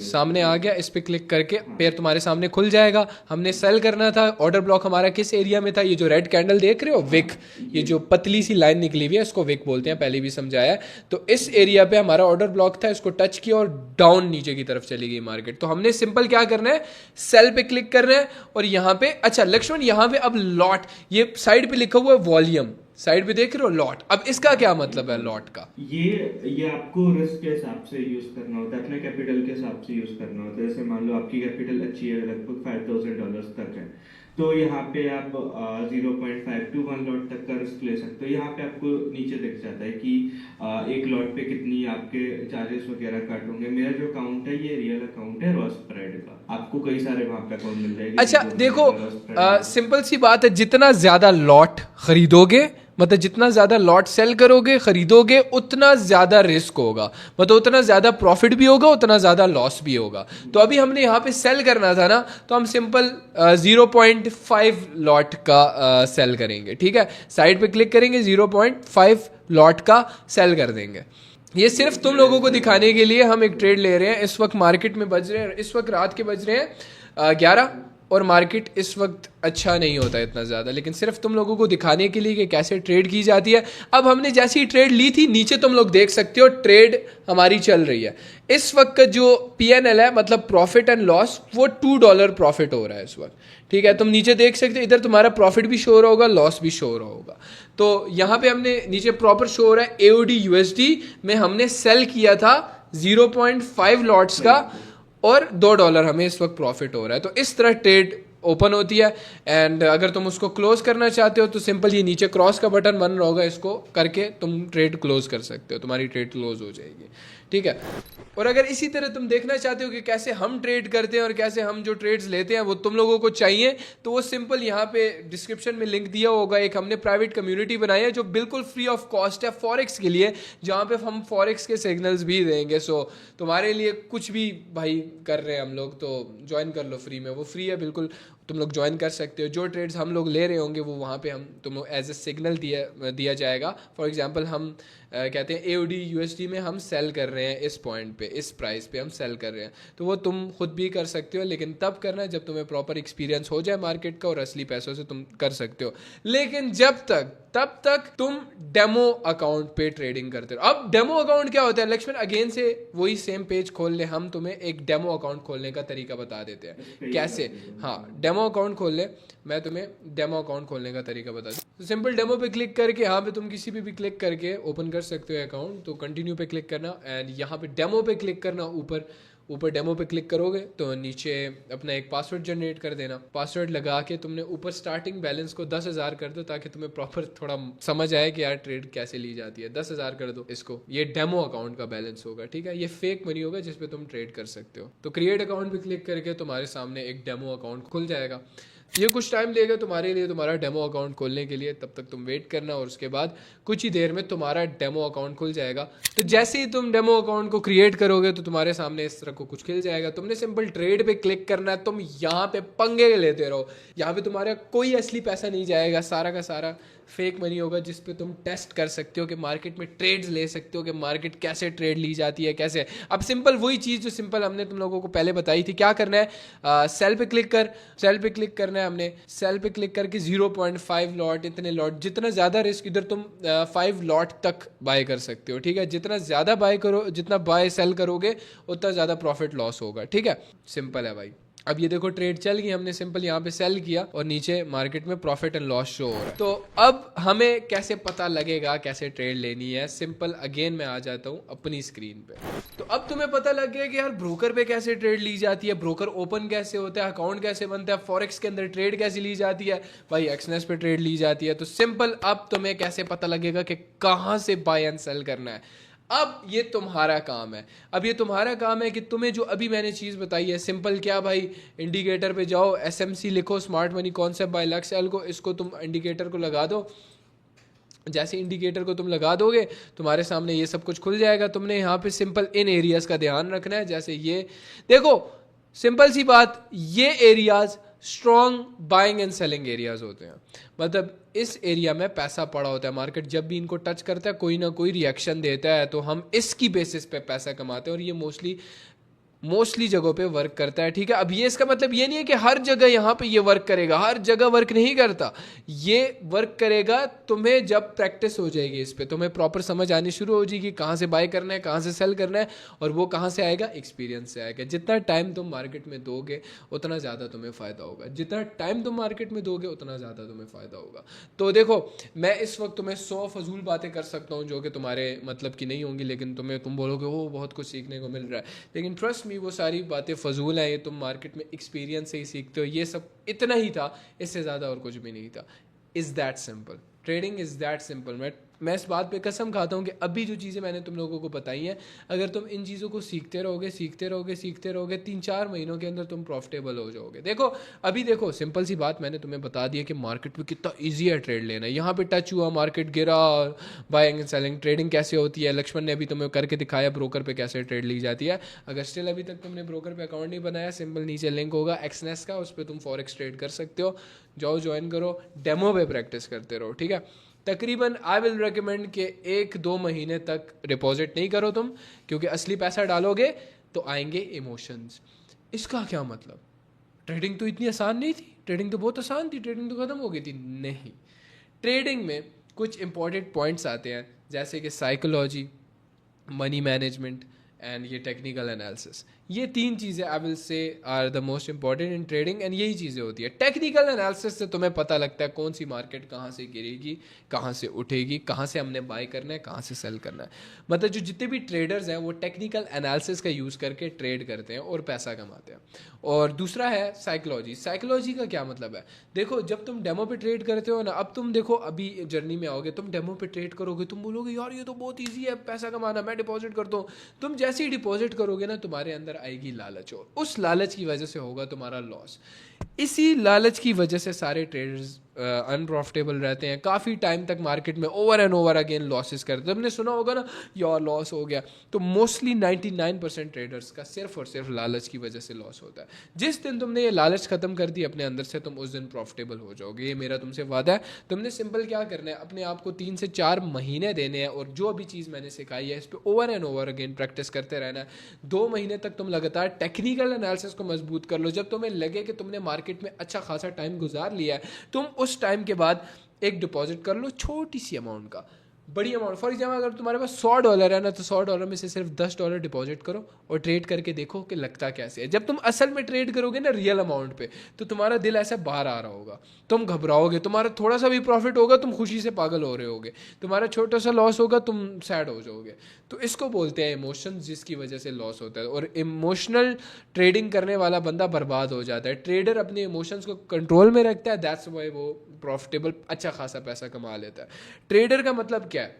सामने आ गया। इस पे क्लिक करके पेयर तुम्हारे सामने खुल जाएगा। हमने सेल करना था। ऑर्डर ब्लॉक हमारा किस एरिया में था? ये जो रेड कैंडल देख रहे हो, विक, ये जो पतली सी लाइन निकली हुई है इसको विक बोलते हैं, पहले भी समझाया है। तो इस एरिया पे हमारा ऑर्डर ब्लॉक था, इसको टच किया और डाउन नीचे की तरफ चली गई मार्केट। तो हमने सिंपल क्या करना है, सेल पे क्लिक करना है और यहाँ पे, अच्छा लक्ष्मण यहाँ पे अब लॉट, ये साइड पे लिखा हुआ है वॉल्यूम, साइड पे देख रहे हो लॉट। अब इसका क्या मतलब है लॉट का? ये आपको रिस्क के हिसाब से यूज करना होता है, अपने कैपिटल के हिसाब से यूज करना होता है। जैसे मान लो आपकी कैपिटल अच्छी है, लगभग $5,000 तक है, तो यहाँ पे आप 0.5 to 1 लॉट तक का रिस्क ले सकते हो। यहाँ पे आपको नीचे दिख जाता है कि एक लॉट पे कितनी आपके चार्जेस वगैरह कट होंगे। मेरा जो अकाउंट है ये रियल अकाउंट है रॉस स्प्रेड का, आपको कई सारे वहाँ पे अकाउंट मिल जाएंगे। अच्छा देखो, सिंपल सी बात है, जितना ज्यादा लॉट खरीदोगे, मतलब जितना ज्यादा लॉट सेल करोगे, खरीदोगे, उतना ज्यादा रिस्क होगा, मतलब उतना ज्यादा प्रॉफिट भी होगा, उतना ज्यादा लॉस भी होगा। तो अभी हमने यहाँ पे सेल करना था ना, तो हम सिंपल 0.5 लॉट का सेल करेंगे, ठीक है। साइड पे क्लिक करेंगे, 0.5 लॉट का सेल कर देंगे। ये सिर्फ तुम लोगों को दिखाने के लिए हम एक ट्रेड ले रहे हैं। इस वक्त मार्केट में बज रहे हैं, इस वक्त रात के बज रहे हैं 11 और मार्केट इस वक्त अच्छा नहीं होता इतना ज़्यादा, लेकिन सिर्फ तुम लोगों को दिखाने के लिए कि कैसे ट्रेड की जाती है। अब हमने जैसी ट्रेड ली थी, नीचे तुम लोग देख सकते हो ट्रेड हमारी चल रही है। इस वक्त का जो PNL है, मतलब प्रॉफिट एंड लॉस, वो $2 प्रॉफिट हो रहा है इस वक्त, ठीक है। तुम नीचे देख सकते हो, इधर तुम्हारा प्रॉफिट भी शो हो रहा होगा, लॉस भी शो हो रहा होगा। तो यहाँ पे हमने नीचे प्रॉपर शो हो रहा है AUD USD में हमने सेल किया था 0.5 लॉट्स का और $2 हमें इस वक्त प्रॉफिट हो रहा है। तो इस तरह ट्रेड ओपन होती है। एंड अगर तुम उसको क्लोज करना चाहते हो तो सिंपल ये नीचे क्रॉस का बटन बन रहा होगा, इसको करके तुम ट्रेड क्लोज कर सकते हो, तुम्हारी ट्रेड क्लोज हो जाएगी, ठीक है। और अगर इसी तरह तुम देखना चाहते हो कि कैसे हम ट्रेड करते हैं और कैसे हम जो ट्रेड्स लेते हैं वो तुम लोगों को चाहिए, तो वो सिंपल यहाँ पे डिस्क्रिप्शन में लिंक दिया होगा। एक हमने प्राइवेट कम्युनिटी बनाई है जो बिल्कुल फ्री ऑफ कॉस्ट है फॉरेक्स के लिए, जहाँ पे हम फॉरेक्स के सिग्नल्स भी देंगे। सो तुम्हारे लिए कुछ भी भाई कर रहे हैं हम लोग, तो ज्वाइन कर लो फ्री में, वो फ्री है बिल्कुल, तुम लोग ज्वाइन कर सकते हो। जो ट्रेड्स हम लोग ले रहे होंगे वो वहाँ पे हम तुम एज ए सिग्नल दिया जाएगा। फॉर एग्जांपल हम कहते हैं AUD USD में हम सेल कर रहे हैं, इस पॉइंट पे, इस प्राइस पे हम सेल कर रहे हैं, तो वो तुम खुद भी कर सकते हो, लेकिन तब करना जब तुम्हें प्रॉपर एक्सपीरियंस हो जाए मार्केट का और असली पैसों से तुम कर सकते हो। लेकिन तब तक तुम डेमो अकाउंट पे ट्रेडिंग करते हो। अब डेमो अकाउंट क्या होता है लक्ष्मण? अगेन से वही सेम पेज खोल ले, हम तुम्हें एक डेमो अकाउंट खोलने का तरीका बता देते हैं कैसे। हाँ, डेमो अकाउंट खोल ले, मैं तुम्हें डेमो अकाउंट खोलने का तरीका बता दूं। तो सिंपल डेमो पे क्लिक करके, यहाँ पे तुम किसी पे भी क्लिक करके ओपन कर सकते हो अकाउंट। तो कंटिन्यू पे क्लिक करना एंड यहाँ पे डेमो पे क्लिक करना। ऊपर डेमो पे क्लिक करोगे तो नीचे अपना एक पासवर्ड जनरेट कर देना। पासवर्ड लगा के तुमने ऊपर स्टार्टिंग बैलेंस को 10,000 कर दो, ताकि तुम्हें प्रॉपर थोड़ा समझ आए कि यार ट्रेड कैसे ली जाती है। 10,000 कर दो इसको, ये डेमो अकाउंट का बैलेंस होगा, ठीक है। ये फेक मनी होगा जिसपे तुम ट्रेड कर सकते हो। तो क्रिएट अकाउंट पे क्लिक करके तुम्हारे सामने एक डेमो अकाउंट खुल जाएगा। ये कुछ टाइम लेगा तुम्हारे लिए तुम्हारा डेमो अकाउंट खोलने के लिए, तब तक तुम वेट करना और उसके बाद कुछ ही देर में तुम्हारा डेमो अकाउंट खुल जाएगा। तो जैसे ही तुम डेमो अकाउंट को क्रिएट करोगे तो तुम्हारे सामने इस तरह को कुछ खिल जाएगा। तुमने सिंपल ट्रेड पे क्लिक करना है, तुम यहाँ पे पंगे लेते रहो, यहाँ पे तुम्हारा कोई असली पैसा नहीं जाएगा, सारा का सारा फेक मनी होगा जिस पे तुम टेस्ट कर सकते हो कि मार्केट में ट्रेड्स ले सकते हो कि मार्केट कैसे ट्रेड ली जाती है कैसे। अब सिंपल वही चीज़ जो सिंपल हमने तुम लोगों को पहले बताई थी, क्या करना है, सेल पे क्लिक कर, सेल पे क्लिक करना है हमने, सेल पे क्लिक करके 0.5 लॉट, इतने लॉट, जितना ज़्यादा रिस्क इधर तुम 5 लॉट तक बाय कर सकते हो, ठीक है। जितना ज़्यादा बाय करो, जितना बाय सेल करोगे उतना ज़्यादा प्रॉफिट लॉस होगा, ठीक है। सिंपल है भाई। अब ये देखो ट्रेड चल गई, हमने सिंपल यहाँ पे सेल किया और नीचे मार्केट में प्रॉफिट एंड लॉस शो हो रहा है। तो अब हमें कैसे पता लगेगा कैसे ट्रेड लेनी है, सिंपल अगेन मैं आ जाता हूँ अपनी स्क्रीन पे। तो अब तुम्हें पता लग गया कि यार ब्रोकर पे कैसे ट्रेड ली जाती है, ब्रोकर ओपन कैसे होता है, अकाउंट कैसे बनता है, फॉरेक्स के अंदर ट्रेड कैसे ली जाती है, भाई एक्सनेस पे ट्रेड ली जाती है। तो सिंपल अब तुम्हें कैसे पता लगेगा कि कहाँ से बाय एंड सेल करना है। अब ये तुम्हारा काम है, अब ये तुम्हारा काम है कि तुम्हें जो अभी मैंने चीज़ बताई है, सिंपल क्या भाई, इंडिकेटर पे जाओ, SMC लिखो, स्मार्ट मनी कॉन्सेप्ट बाय लक्ष्य को, इसको तुम इंडिकेटर को लगा दो। जैसे इंडिकेटर को तुम लगा दोगे तुम्हारे सामने ये सब कुछ खुल जाएगा। तुमने यहाँ पे सिंपल इन एरियाज का ध्यान रखना है, जैसे ये देखो, सिंपल सी बात, ये areas strong buying and selling areas होते हैं। मतलब इस एरिया में पैसा पड़ा होता है, मार्केट जब भी इनको टच करता है कोई ना कोई रिएक्शन देता है, तो हम इसकी बेसिस पे पैसा कमाते हैं और ये मोस्टली जगहों पे वर्क करता है, ठीक है। अब ये इसका मतलब ये नहीं है कि हर जगह यहाँ पे ये वर्क करेगा, हर जगह वर्क नहीं करता। ये वर्क करेगा तुम्हें जब प्रैक्टिस हो जाएगी, इस पे तुम्हें प्रॉपर समझ आनी शुरू हो जाएगी कहाँ से बाय करना है, कहाँ से सेल करना है, और वो कहाँ से आएगा, एक्सपीरियंस से आएगा। जितना टाइम तुम मार्केट में दोगे उतना ज़्यादा तुम्हें फ़ायदा होगा, जितना टाइम तुम मार्केट में दोगे उतना ज़्यादा तुम्हें फ़ायदा होगा। तो देखो, मैं इस वक्त तुम्हें 100 फजूल बातें कर सकता हूँ जो कि तुम्हारे मतलब की नहीं होंगी, लेकिन तुम बोलोगे वो बहुत कुछ सीखने को मिल रहा है, लेकिन ट्रस्ट मी वो सारी बातें फजूल हैं। ये तुम मार्केट में एक्सपीरियंस से ही सीखते हो। ये सब इतना ही था, इससे ज़्यादा और कुछ भी नहीं था। Is that simple, trading is that simple. मैं इस बात पे कसम खाता हूँ कि अभी जो चीज़ें मैंने तुम लोगों को बताई हैं, अगर तुम इन चीज़ों को सीखते रहोगे 3-4 महीनों के अंदर तुम प्रॉफिटेबल हो जाओगे। देखो अभी देखो, सिंपल सी बात मैंने तुम्हें बता दी है कि मार्केट में कितना ईजी है ट्रेड लेना। यहाँ पे टच हुआ, मार्केट गिरा, बाइंग एंड सेलिंग, ट्रेडिंग कैसे होती है, लक्ष्मण ने अभी तुम्हें करके दिखाया ब्रोकर पे कैसे ट्रेड ली जाती है। अगर स्टिल अभी तक तुमने ब्रोकर पे अकाउंट नहीं बनाया, सिंपल नीचे लिंक होगा एक्सनेस का, उस पर तुम फॉरेक्स ट्रेड कर सकते हो। जाओ ज्वाइन करो, डेमो पे प्रैक्टिस करते रहो, ठीक है। तकरीबन आई विल रिकमेंड कि 1-2 महीने तक डिपॉजिट नहीं करो तुम, क्योंकि असली पैसा डालोगे तो आएंगे इमोशंस। इसका क्या मतलब, ट्रेडिंग तो इतनी आसान नहीं थी, ट्रेडिंग तो बहुत आसान थी, ट्रेडिंग तो ख़त्म हो गई थी। नहीं, ट्रेडिंग में कुछ इंपॉर्टेंट पॉइंट्स आते हैं, जैसे कि साइकोलॉजी, मनी मैनेजमेंट एंड ये टेक्निकल एनालिसिस। ये 3 चीज़ें I will say are the most important in trading, and यही चीज़ें होती है। टेक्निकल एनालिसिस से तुम्हें पता लगता है कौन सी मार्केट कहाँ से गिरेगी, कहाँ से उठेगी, कहाँ से हमने बाय करना है, कहाँ से सेल करना है। मतलब जो जितने भी ट्रेडर्स हैं वो टेक्निकल एनालिसिस का यूज़ करके ट्रेड करते हैं और पैसा कमाते हैं। और दूसरा है साइकोलॉजी। साइकोलॉजी का क्या मतलब है, देखो जब तुम डेमो पे ट्रेड करते हो ना, अब तुम देखो अभी जर्नी में आओगे, तुम डेमो पे ट्रेड करोगे, तुम बोलोगे यार ये तो बहुत ईजी है पैसा कमाना, मैं डिपॉजिट करता हूँ। तुम जैसे ही डिपॉजिट करोगे ना, तुम्हारे अंदर आएगी लालच, और उस लालच की वजह से होगा तुम्हारा लॉस। इसी लालच की वजह से सारे ट्रेडर्स अनप्रॉफिटेबल रहते हैं, काफ़ी टाइम तक मार्केट में over and over again losses करते हैं। तुमने सुना होगा ना, यार लॉस हो गया, तो मोस्टली 99% ट्रेडर्स का सिर्फ और सिर्फ लालच की वजह से लॉस होता है। जिस दिन तुमने ये लालच खत्म कर दी अपने अंदर से, तुम उस दिन प्रॉफिटेबल हो जाओगे, ये मेरा तुमसे वादा है। तुमने सिंपल क्या करना है, अपने आप को 3 से 4 महीने देने हैं, और जो भी चीज़ मैंने सिखाई है इस पर over and over again practice करते रहना है। 2 महीने तक तुम लगातार टेक्निकल एनालिसिस को मजबूत कर लो। जब तुम्हें लगे कि तुमने मार्केट में अच्छा खासा टाइम गुजार लिया है, तुम उस टाइम के बाद एक डिपॉजिट कर लो छोटी सी अमाउंट का, बड़ी अमाउंट। फॉर एग्जाम्पल अगर तुम्हारे पास $100 है ना, तो $100 में से सिर्फ $10 डिपॉजिट करो और ट्रेड करके देखो कि लगता कैसे है। जब तुम असल में ट्रेड करोगे ना रियल अमाउंट पे, तो तुम्हारा दिल ऐसा बाहर आ रहा होगा, तुम घबराओगे, तुम्हारा थोड़ा सा भी प्रॉफिट होगा तुम खुशी से पागल हो रहे होगे, तुम्हारा छोटा सा लॉस होगा तुम सैड हो जाओगे। तो इसको बोलते हैं इमोशंस, जिसकी वजह से लॉस होता है। और इमोशनल ट्रेडिंग करने वाला बंदा बर्बाद हो जाता है। ट्रेडर अपने इमोशंस को कंट्रोल में रखता है, दैट्स वाई वो प्रॉफिटेबल अच्छा खासा पैसा कमा लेता है। ट्रेडर का मतलब क्या है,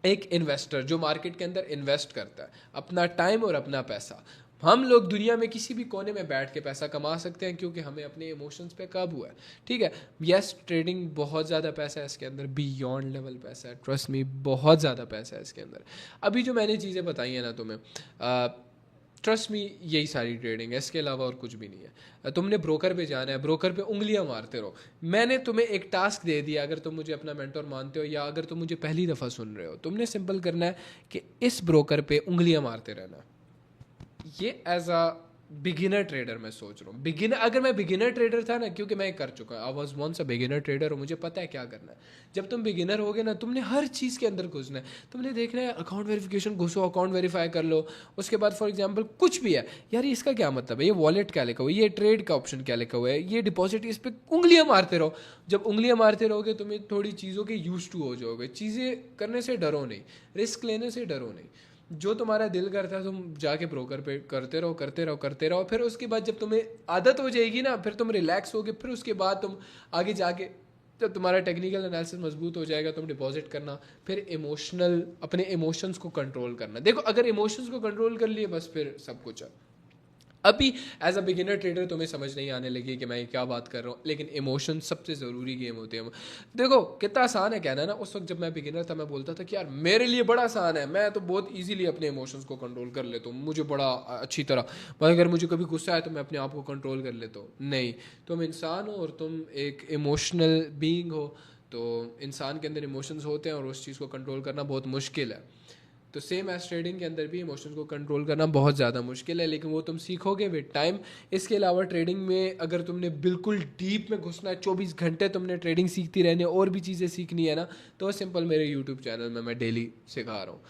एक इन्वेस्टर जो मार्केट के अंदर इन्वेस्ट करता है अपना टाइम और अपना पैसा, हम लोग दुनिया में किसी भी कोने में बैठ के पैसा कमा सकते हैं क्योंकि हमें अपने इमोशंस पे काबू है, ठीक है। यस, ट्रेडिंग बहुत ज़्यादा पैसा है इसके अंदर, बियॉन्ड लेवल पैसा है, ट्रस्ट मी, बहुत ज़्यादा पैसा है इसके अंदर। अभी जो मैंने चीज़ें बताई हैं ना तुम्हें, ट्रस्ट मी, यही सारी ट्रेडिंग है, इसके अलावा और कुछ भी नहीं है। तुमने ब्रोकर पे जाना है, ब्रोकर पे उंगलियां मारते रहो। मैंने तुम्हें एक टास्क दे दिया, अगर तुम मुझे अपना मेंटोर मानते हो या अगर तुम मुझे पहली दफ़ा सुन रहे हो, तुमने सिंपल करना है कि इस ब्रोकर पे उंगलियां मारते रहना। ये एज अ बिगिनर ट्रेडर मैं सोच रहा हूँ, बिगिनर, अगर मैं बिगिनर ट्रेडर था ना, क्योंकि मैं कर चुका हूँ, I was once a beginner trader और मुझे पता है क्या करना है। जब तुम बिगिनर होगे ना, तुमने हर चीज़ के अंदर घुसना है, तुमने देखना है अकाउंट वेरिफिकेशन, घुसो अकाउंट वेरीफाई कर लो। उसके बाद फॉर एग्जांपल कुछ भी है, यार इसका क्या मतलब है, ये वॉलेट क्या लिखा हुआ है, ये ट्रेड का ऑप्शन क्या लिखा हुआ है, ये डिपॉजिट, इस पर उंगलियां मारते रहो। जब उंगलियां मारते रहोगे तुम्हें थोड़ी चीज़ों के यूज टू हो जाओगे, चीज़ें करने से डरो नहीं, रिस्क लेने से डरो नहीं। जो तुम्हारा दिल करता है तुम जाके ब्रोकर पे करते रहो करते रहो करते रहो। फिर उसके बाद जब तुम्हें आदत हो जाएगी ना, फिर तुम रिलैक्स होगे, फिर उसके बाद तुम आगे जाके जब तुम्हारा टेक्निकल एनालिसिस मजबूत हो जाएगा, तुम डिपॉजिट करना, फिर इमोशनल, अपने इमोशंस को कंट्रोल करना। देखो, अगर इमोशंस को कंट्रोल कर लिए बस फिर सब कुछ है। अभी एज अ बिगिनर ट्रेडर तुम्हें समझ नहीं आने लगी कि मैं क्या बात कर रहा हूँ, लेकिन इमोशन सबसे ज़रूरी गेम होते हैं। देखो कितना आसान है कहना ना, उस वक्त जब मैं बिगिनर था मैं बोलता था कि यार मेरे लिए बड़ा आसान है, मैं तो बहुत इजीली अपने इमोशंस को कंट्रोल कर लेता हूँ, मुझे बड़ा अच्छी तरह, पर अगर मुझे कभी गुस्सा है तो मैं अपने आप को कंट्रोल कर लेता हूँ। नहीं, तुम इंसान हो और तुम एक इमोशनल बीइंग हो, तो इंसान के अंदर इमोशंस होते हैं और उस चीज़ को कंट्रोल करना बहुत मुश्किल है। तो सेम एज ट्रेडिंग के अंदर भी इमोशंस को कंट्रोल करना बहुत ज़्यादा मुश्किल है, लेकिन वो तुम सीखोगे विद टाइम। इसके अलावा ट्रेडिंग में अगर तुमने बिल्कुल डीप में घुसना है, 24 घंटे तुमने ट्रेडिंग सीखती रहनी है और भी चीज़ें सीखनी है ना, तो सिंपल मेरे यूट्यूब चैनल में मैं डेली सिखा रहा हूँ।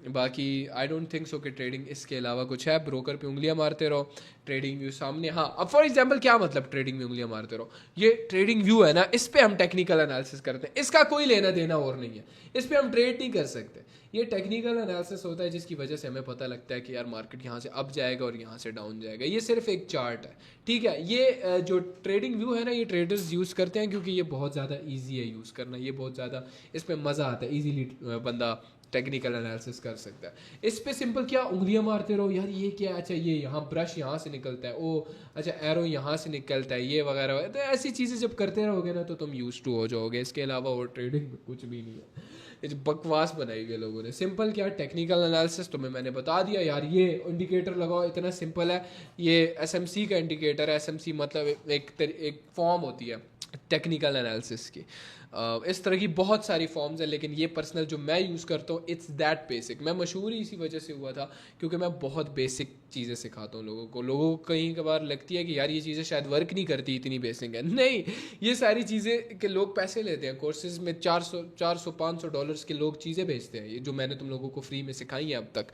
बाकी आई डोंट थिंक सो कि ट्रेडिंग इसके अलावा कुछ है। ब्रोकर पे उंगलियां मारते रहो, ट्रेडिंग व्यू सामने। हाँ, अब फॉर एग्जांपल क्या मतलब ट्रेडिंग में उंगलियां मारते रहो, ये ट्रेडिंग व्यू है ना, इस पे हम टेक्निकल एनालिसिस करते हैं, इसका कोई लेना देना और नहीं है, इस पे हम ट्रेड नहीं कर सकते। ये टेक्निकल एनालिसिस होता है जिसकी वजह से हमें पता लगता है कि यार मार्केट यहाँ से अप जाएगा और यहाँ से डाउन जाएगा। ये सिर्फ एक चार्ट है, ठीक है। ये जो ट्रेडिंग व्यू है ना, ये ट्रेडर्स यूज़ करते हैं क्योंकि ये बहुत ज़्यादा ईजी है यूज़ करना, ये बहुत ज़्यादा इस पर मज़ा आता है, ईजीली बंदा टेक्निकल एनालिसिस कर सकता है। इस पे सिंपल क्या, उंगलियां मारते रहो, यार ये क्या, अच्छा ये यहाँ ब्रश यहाँ से निकलता है, ओ अच्छा एरो यहाँ से निकलता है, ये वगैरह। तो ऐसी चीज़ें जब करते रहोगे ना तो तुम यूज टू हो जाओगे। इसके अलावा और ट्रेडिंग में कुछ भी नहीं है, ये बकवास बनाई गई लोगों ने। सिंपल क्या, टेक्निकल एनालिसिस तुम्हें मैंने बता दिया यार, ये इंडिकेटर लगाओ, इतना सिंपल है। ये SMC का इंडिकेटर है, SMC मतलब एक फॉर्म होती है टेक्निकल एनालिसिस की। इस तरह की बहुत सारी फॉर्म्स हैं, लेकिन ये पर्सनल जो मैं यूज़ करता हूँ, इट्स दैट बेसिक। मैं मशहूर ही इसी वजह से हुआ था क्योंकि मैं बहुत बेसिक चीज़ें सिखाता हूँ लोगों को। लोगों को कई बार लगती है कि यार ये चीज़ें शायद वर्क नहीं करती, इतनी बेसिक है। नहीं, ये सारी चीज़ें के लोग पैसे लेते हैं, कोर्सेज में $400-500 के लोग चीज़ें बेचते हैं, ये जो मैंने तुम लोगों को फ्री में सिखाई है अब तक।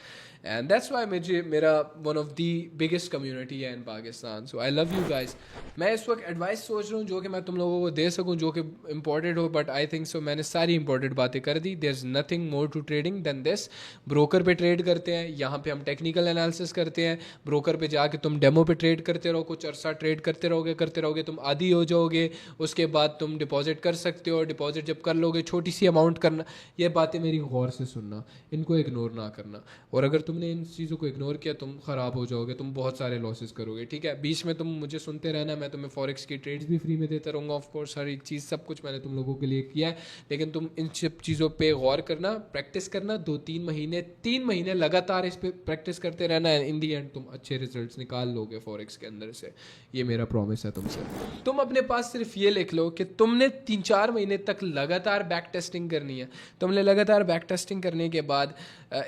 एंड दैट्स वाई मेरा one of the biggest community है इन पाकिस्तान। सो आई लव यू गाइज। मैं इस वक्त एडवाइस सोच रहा हूँ जो कि मैं तुम लोगों को दे सकूँ, जो कि इंपॉर्टेंट हो, बट आई थिंक सो मैंने सारी इंपॉर्टेंट बातें कर दी। There is nothing more to trading than this. Broker पे ट्रेड करते हैं, यहाँ पे हम टेक्निकल एनालिसिस करते हैं। ब्रोकर पे जाके तुम डेमो पे ट्रेड करते रहो, कुछ अरसा ट्रेड करते रहोगे, तुम आदी हो जाओगे। उसके बाद तुम डिपॉजिट कर सकते हो, डिपॉजिट जब कर लोगे छोटी सी अमाउंट करना। ये बातें मेरी गौर से सुनना, इनको इग्नोर ना करना। और अगर तुमने इन चीज़ों को इग्नोर किया तुम ख़राब हो जाओगे, तुम बहुत सारे लॉसेस करोगे, ठीक है। बीच में तुम मुझे सुनते रहना, मैं तुम्हें फॉरेक्स की ट्रेड्स भी फ्री में देता रहूँगा। ऑफकोर्स हर एक चीज़ सब कुछ मैंने तुम लोगों के लिए किया है, लेकिन तुम इन सब चीज़ों पे गौर करना, प्रैक्टिस करना। 3 महीने लगातार इस पे प्रैक्टिस करते रहना है। इन दी एंड तुम अच्छे रिजल्ट्स निकाल लोगे फॉरेक्स के अंदर से, ये मेरा प्रॉमिस है तुमसे। तुम अपने पास सिर्फ ये लिख लो कि तुमने 3-4 महीने तक लगातार बैक टेस्टिंग करनी है। तुमने लगातार बैक टेस्टिंग करने के बाद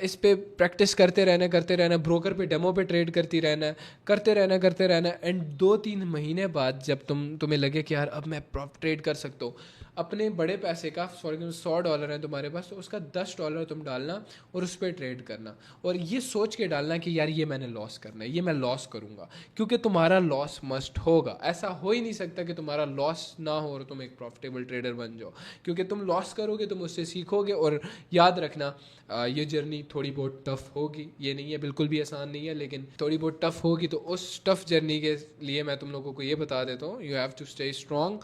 इस पे प्रैक्टिस करते रहना, ब्रोकर पे डेमो पे ट्रेड करते रहना एंड 2-3 महीने बाद जब तुम्हें लगे कि यार अब मैं ट्रेड कर सकता हूँ, अपने बड़े पैसे का, फॉर एग्जाम्पल $100 है तुम्हारे पास, तो उसका $10 तुम डालना और उस पर ट्रेड करना। और ये सोच के डालना कि यार ये मैंने लॉस करना है, ये मैं लॉस करूँगा, क्योंकि तुम्हारा लॉस मस्ट होगा। ऐसा हो ही नहीं सकता कि तुम्हारा लॉस ना हो और तुम एक प्रॉफिटेबल ट्रेडर बन जाओ, क्योंकि तुम लॉस करोगे, तुम उससे सीखोगे। और याद रखना ये जर्नी थोड़ी बहुत टफ़ होगी, ये नहीं है बिल्कुल भी आसान नहीं है, लेकिन थोड़ी बहुत टफ़ होगी। तो उस टफ़ जर्नी के लिए मैं तुम लोगों को ये बता देता हूँ, you have to stay strong.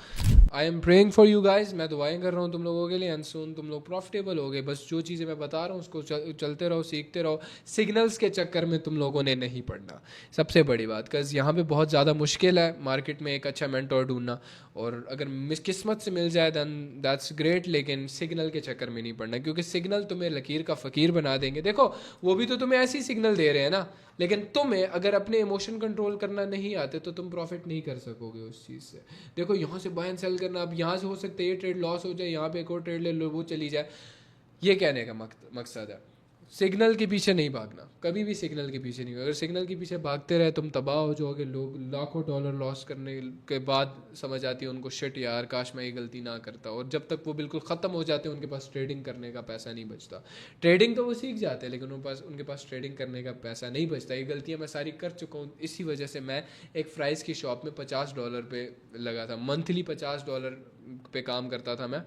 I am praying for you guys, मैं दुआएं कर रहा हूँ तुम लोगों के लिए, एंड सून तुम लोग प्रॉफिटेबल हो गए। बस जो चीज़ें मैं बता रहा हूँ उसको चलते रहो, सीखते रहो। सिग्नल्स के चक्कर में तुम लोगों ने नहीं पड़ना, सबसे बड़ी बात। बिकॉज यहाँ पे बहुत ज़्यादा मुश्किल है मार्केट में एक अच्छा मेंटोर ढूंढना, और अगर किस्मत से मिल जाए दैन दैट्स ग्रेट, लेकिन सिग्नल के चक्कर में नहीं पड़ना, क्योंकि सिग्नल तुम्हें लकीर का फ़कीर बना देंगे। देखो वो भी तो तुम्हें ऐसी सिग्नल दे रहे हैं ना, लेकिन तुम्हें अगर अपने इमोशन कंट्रोल करना नहीं आते तो तुम प्रॉफिट नहीं कर सकोगे उस चीज़ से। देखो यहाँ से बाय एंड सेल करना, अब यहाँ से हो सकता है ये ट्रेड लॉस हो जाए, यहाँ पे एक और ट्रेड ले लो वो चली जाए। ये कहने का मकसद है, सिग्नल के पीछे नहीं भागना, कभी भी सिग्नल के पीछे नहीं। अगर सिग्नल के पीछे भागते रहे तुम तबाह हो जाओगे। लोग लाखों डॉलर लॉस करने के बाद समझ आती है उनको, शिट यार काश मैं ये गलती ना करता। और जब तक वो बिल्कुल ख़त्म हो जाते हैं उनके पास ट्रेडिंग करने का पैसा नहीं बचता। ट्रेडिंग तो वो सीख जाते हैं लेकिन उनके पास ट्रेडिंग करने का पैसा नहीं बचता। ये गलतियाँ मैं सारी कर चुका हूँ। इसी वजह से मैं एक फ्राइज़ की शॉप में $50 पे लगा था, मंथली $50 पे काम करता था मैं,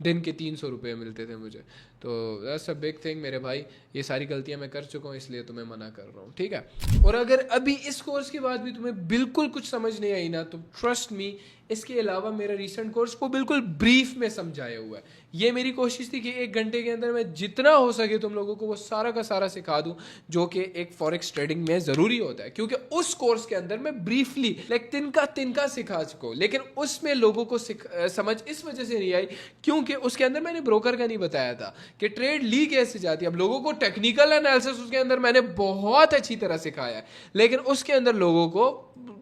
दिन के 300 रुपये मिलते थे मुझे। तो दैट्स अ बिग थिंग मेरे भाई, ये सारी गलतियां मैं कर चुका हूँ इसलिए तुम्हें मना कर रहा हूँ, ठीक है। और अगर अभी इस कोर्स के बाद भी तुम्हें बिल्कुल कुछ समझ नहीं आई ना, तो ट्रस्ट मी, इसके अलावा मेरा रीसेंट कोर्स को बिल्कुल ब्रीफ में समझाया हुआ है। ये मेरी कोशिश थी कि 1 घंटे के अंदर मैं जितना हो सके तुम लोगों को वो सारा का सारा सिखा दूं, जो कि एक फॉरेक्स ट्रेडिंग में ज़रूरी होता है। क्योंकि उस कोर्स के अंदर मैं ब्रीफली लाइक तिनका सिखा चुका, लेकिन उसमें लोगों को समझ इस वजह से नहीं आई क्योंकि उसके अंदर मैंने ब्रोकर का नहीं बताया था कि ट्रेड ली कैसे जाती है। अब लोगों को टेक्निकल एनालिसिस उसके अंदर मैंने बहुत अच्छी तरह सिखाया है, लेकिन उसके अंदर लोगों को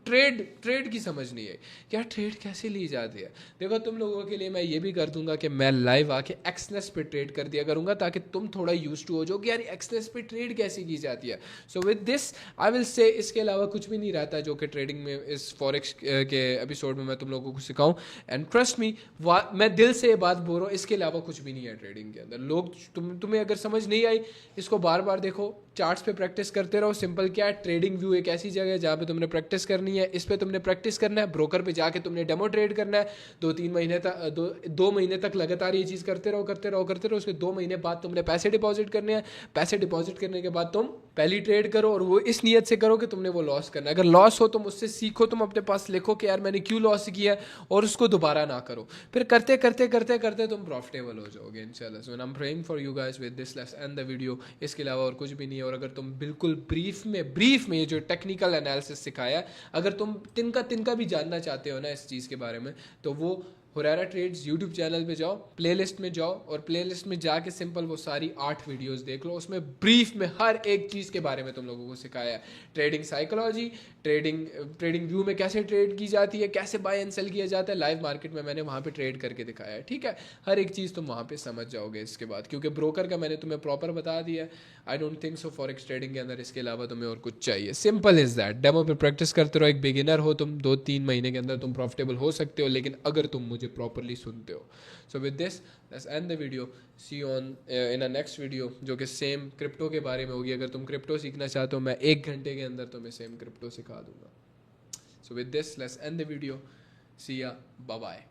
ट्रेड की समझ नहीं है, क्या ट्रेड कैसे ली जाती है। देखो तुम लोगों के लिए मैं ये भी कर दूंगा कि मैं लाइव आके एक्सनेस पे ट्रेड कर दिया करूंगा, ताकि तुम थोड़ा यूज्ड टू हो जाओ कि यार एक्सनेस पे ट्रेड कैसे की जाती है। सो विद दिस आई विल से, इसके अलावा कुछ भी नहीं रहता जो कि ट्रेडिंग में इस फॉरेक्स के एपिसोड में मैं तुम लोगों को सिखाऊं। एंड ट्रस्ट मी, मैं दिल से ये बात बोल रहा हूँ, इसके अलावा कुछ भी नहीं है ट्रेडिंग के अंदर। लोग तुम्हें अगर समझ नहीं आई, इसको बार बार देखो, चार्ट्स पे प्रैक्टिस करते रहो। सिंपल क्या है, ट्रेडिंग व्यू एक ऐसी जगह है जहाँ पे तुमने प्रैक्टिस करनी है, इस पे तुमने प्रैक्टिस करना है। ब्रोकर पे जाके तुमने डेमो ट्रेड करना है 2-3 महीने तक, 2 महीने तक लगातार ये चीज़ करते रहो। उसके 2 महीने बाद तुमने पैसे डिपॉजिट करने हैं। पैसे डिपॉजिट करने के बाद तुम पहली ट्रेड करो, और वो इस नियत से करो कि तुमने वो लॉस करना है। अगर लॉस हो तुम उससे सीखो, तुम अपने पास लिखो कि यार मैंने क्यों लॉस किया, और उसको दोबारा ना करो। फिर करते करते तुम प्रॉफिटेबल हो जाओगे इंशाल्लाह। So I am praying for you guys with this, let's end the video. इसके अलावा और कुछ भी नहीं है। और अगर तुम बिल्कुल ब्रीफ में ये जो टेक्निकल एनालिसिस सिखाया है, अगर तुम तिनका भी जानना चाहते हो ना इस चीज़ के बारे में, तो वो हुरैरा ट्रेड्स यूट्यूब चैनल पे जाओ, प्लेलिस्ट में जाओ, और प्लेलिस्ट में जाके सिंपल वो सारी 8 वीडियोस देख लो। उसमें ब्रीफ में हर एक चीज़ के बारे में तुम लोगों को सिखाया है। ट्रेडिंग साइकोलॉजी, ट्रेडिंग व्यू में कैसे ट्रेड की जाती है, कैसे बाय एंड सेल किया जाता है, लाइव मार्केट में मैंने वहाँ पे ट्रेड करके दिखाया है, ठीक है। हर एक चीज़ तुम वहाँ पे समझ जाओगे इसके बाद, क्योंकि ब्रोकर का मैंने तुम्हें प्रॉपर बता दिया है। I don't think so forex trading के अंदर इसके अलावा तुम्हें और कुछ चाहिए। Simple is that. डेमो पे प्रैक्टिस करते रहो। एक बिगिनर हो तुम, 2-3 महीने के अंदर तुम प्रॉफिटेबल हो सकते हो, लेकिन अगर तुम मुझे प्रॉपरली सुनते हो। So with this let's end the video, see you on in a next video, जो कि सेम क्रिप्टो के बारे में होगी। अगर तुम क्रिप्टो सीखना चाहते हो, मैं 1 घंटे के अंदर तुम्हें सेम क्रिप्टो सिखा दूंगा। So with this let's end the video, see ya, bye bye.